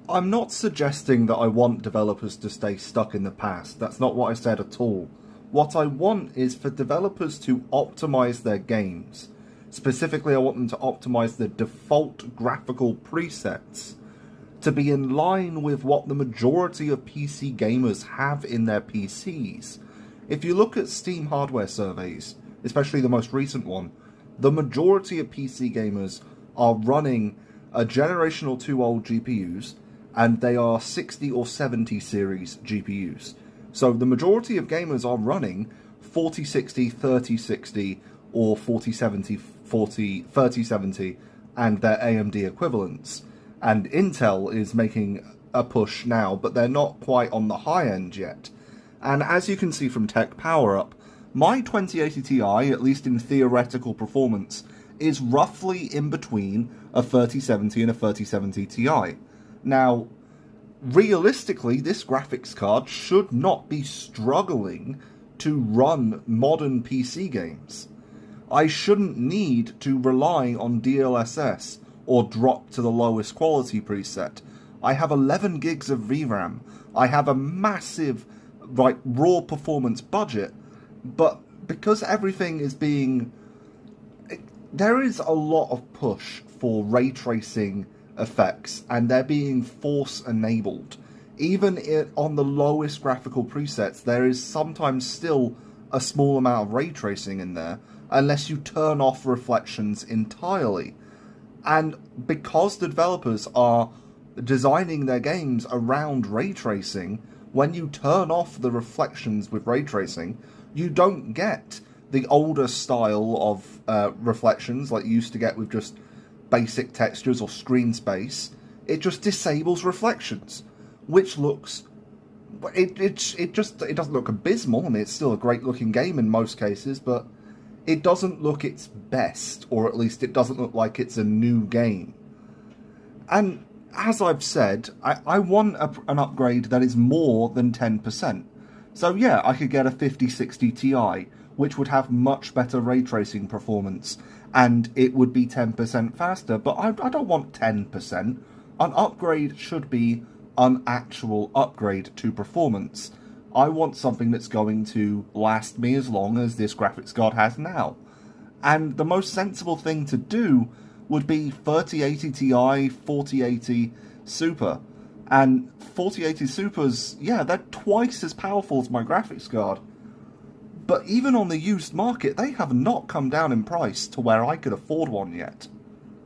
I'm not suggesting that I want developers to stay stuck in the past. That's not what I said at all. What I want is for developers to optimize their games. Specifically, I want them to optimize the default graphical presets to be in line with what the majority of PC gamers have in their PCs. If you look at Steam hardware surveys, especially the most recent one, the majority of PC gamers are running a generation or two old GPUs, and they are 60 or 70 series GPUs. So the majority of gamers are running 4060, 3060, or 4070, 3070, and their AMD equivalents. And Intel is making a push now, but they're not quite on the high end yet. And as you can see from Tech Power Up, my 2080 Ti, at least in theoretical performance, is roughly in between a 3070 and a 3070 Ti. Now, realistically, this graphics card should not be struggling to run modern PC games. I shouldn't need to rely on DLSS or drop to the lowest quality preset. I have 11 gigs of VRAM. I have a massive, raw performance budget, but because everything is being... There is a lot of push for ray tracing effects, and they're being force-enabled. Even on the lowest graphical presets, there is sometimes still a small amount of ray tracing in there, unless you turn off reflections entirely. And because the developers are designing their games around ray tracing, when you turn off the reflections with ray tracing, you don't get the older style of reflections like you used to get with just basic textures or screen space. It just disables reflections, which looks... It doesn't look abysmal. I mean, it's still a great looking game in most cases, but it doesn't look its best, or at least it doesn't look like it's a new game. And as I've said, I want an upgrade that is more than 10%. So yeah, I could get a 5060 Ti, which would have much better ray tracing performance, and it would be 10% faster, but I don't want 10%. An upgrade should be an actual upgrade to performance. I want something that's going to last me as long as this graphics card has now. And the most sensible thing to do would be 3080 Ti, 4080 Super. And 4080 Supers, yeah, they're twice as powerful as my graphics card. But even on the used market, they have not come down in price to where I could afford one yet.